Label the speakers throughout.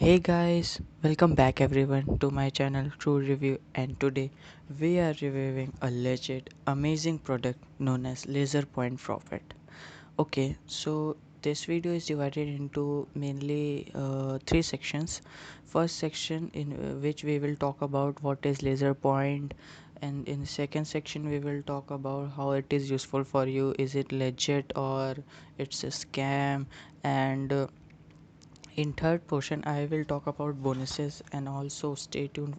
Speaker 1: Hey guys, welcome back everyone to my channel True Review, and today we are reviewing a legit amazing product known as Laser Point Profit. Okay, so this video is divided into mainly three sections. First section in which we will talk about what is Laser Point, and in the second section we will talk about how it is useful for you, is it legit or it's a scam, and in third portion I will talk about bonuses, and also stay tuned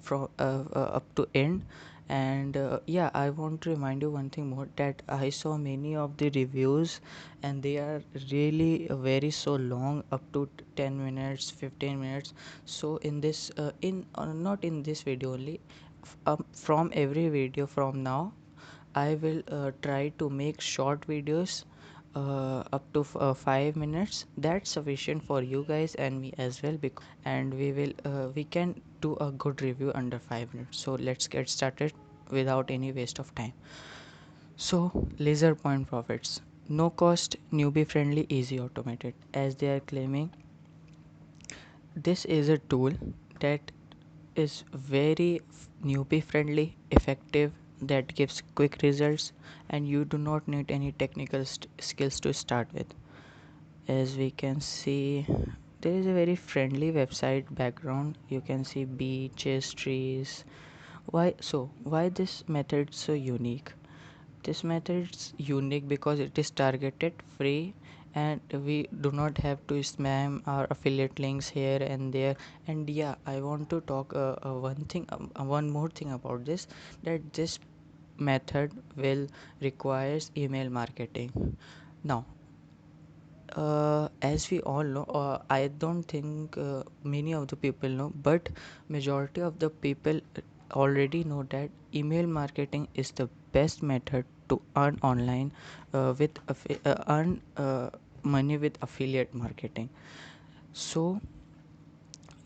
Speaker 1: from up to end. And yeah, I want to remind you one thing more, that I saw many of the reviews and they are really very so long, up to 10 minutes 15 minutes. So in this in not in this video only, from every video from now I will try to make short videos up to 5 minutes. That's sufficient for you guys and me as well, and we can do a good review under 5 minutes. So let's get started without any waste of time. So Laser Point Profits, no cost, newbie friendly, easy, automated. As they are claiming, this is a tool that is very newbie friendly, effective, that gives quick results, and you do not need any technical skills to start with. As we can see, there is a very friendly website background. You can see beaches, trees. Why this method so unique? This method is unique because it is targeted, free, and we do not have to spam our affiliate links here and there. And yeah, I want to talk one more thing about this, that this method will requires email marketing. Now, as we all know, I don't think many of the people know, but majority of the people already know that email marketing is the best method to earn online, earn money with affiliate marketing. So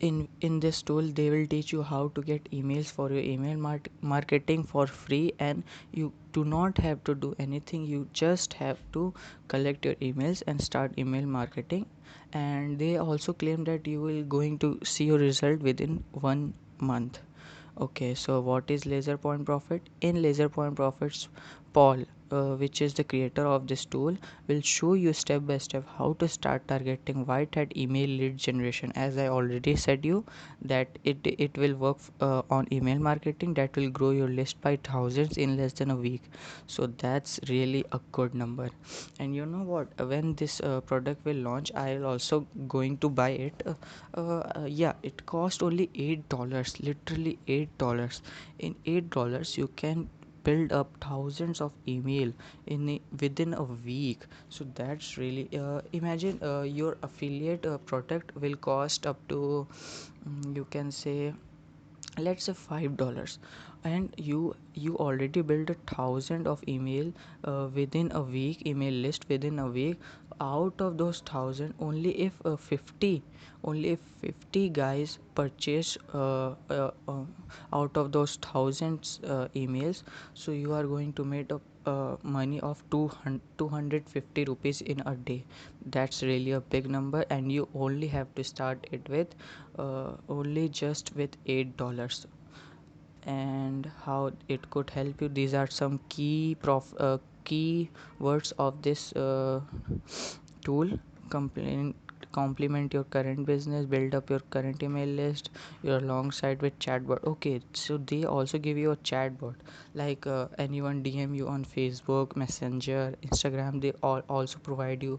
Speaker 1: in this tool they will teach you how to get emails for your marketing for free, and you do not have to do anything. You just have to collect your emails and start email marketing. And they also claim that you will going to see your result within 1 month. Okay, so what is Laser Point Profit? In Laser Point Profits, Paul, which is the creator of this tool, will show you step by step how to start targeting white hat email lead generation. As I already said you, that it will work on email marketing that will grow your list by thousands in less than a week. So that's really a good number. And you know what? When this product will launch, I'll also going to buy it. Yeah, it cost only $8, literally $8. In $8 you can build up thousands of email within a week. So that's really imagine your affiliate product will cost up to, you can say, let's say $5, and you already build 1,000 of email within a week, email list within a week. Out of those 1,000, only if 50 guys purchase out of those thousands emails, so you are going to make up money of 250 rupees in a day. That's really a big number, and you only have to start it with only just with $8. And how it could help you, these are some key words of this tool. Complement complement your current business, build up your current email list your alongside with chatbot. Okay, so they also give you a chatbot, like anyone DM you on Facebook, Messenger, Instagram, they all also provide you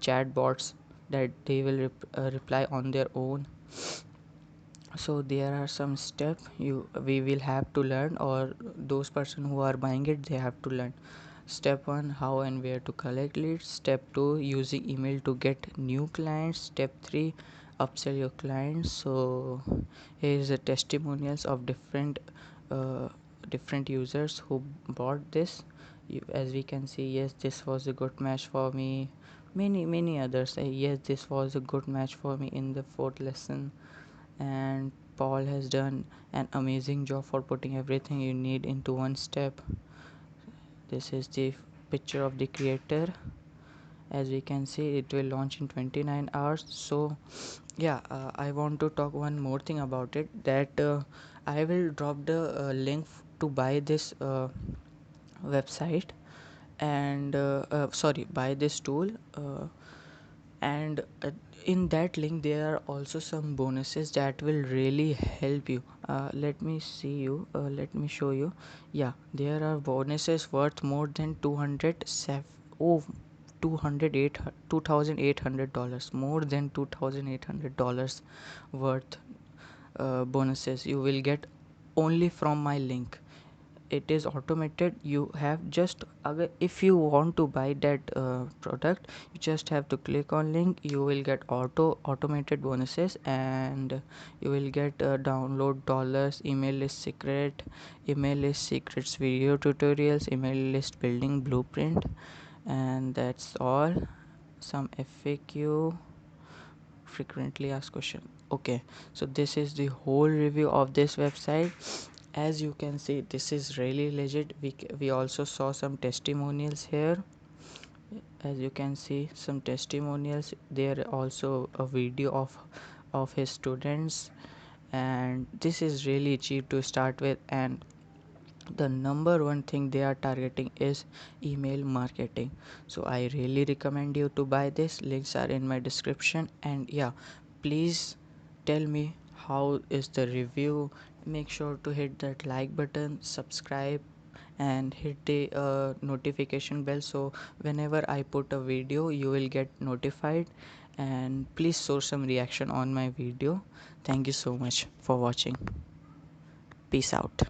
Speaker 1: chatbots that they will reply on their own. So there are some steps we will have to learn, or those person who are buying it, they have to learn. Step 1, how and where to collect leads. Step 2, using email to get new clients. Step 3, upsell your clients. So here is the testimonials of uh, different users who bought this. As we can see, yes, this was a good match for me. Many others say, yes, this was a good match for me in the fourth lesson. And Paul has done an amazing job for putting everything you need into one step. This is the picture of the creator, As we can see, it will launch in 29 hours. So yeah, I want to talk one more thing about it, that I will drop the link to buy this website, and sorry, buy this tool, and in that link there are also some bonuses that will really help you. Let me show you. Yeah, there are bonuses worth more than 2,800 dollars, more than $2,800 worth bonuses you will get only from my link. It is automated. You have just if you want to buy that product, you just have to click on link. You will get automated bonuses, and you will get download dollars, email list secrets, video tutorials, email list building blueprint, and that's all. Some FAQ, frequently asked question. Okay, so this is the whole review of this website. As you can see, this is really legit. We also saw some testimonials here. As you can see, some testimonials there, also a video of his students. And this is really cheap to start with, and the number one thing they are targeting is email marketing. So I really recommend you to buy this. Links are in my description. And yeah, please tell me how is the review. Make sure to hit that like button, subscribe, and hit the notification bell, so whenever I put a video you will get notified. And please show some reaction on my video. Thank you so much for watching. Peace out.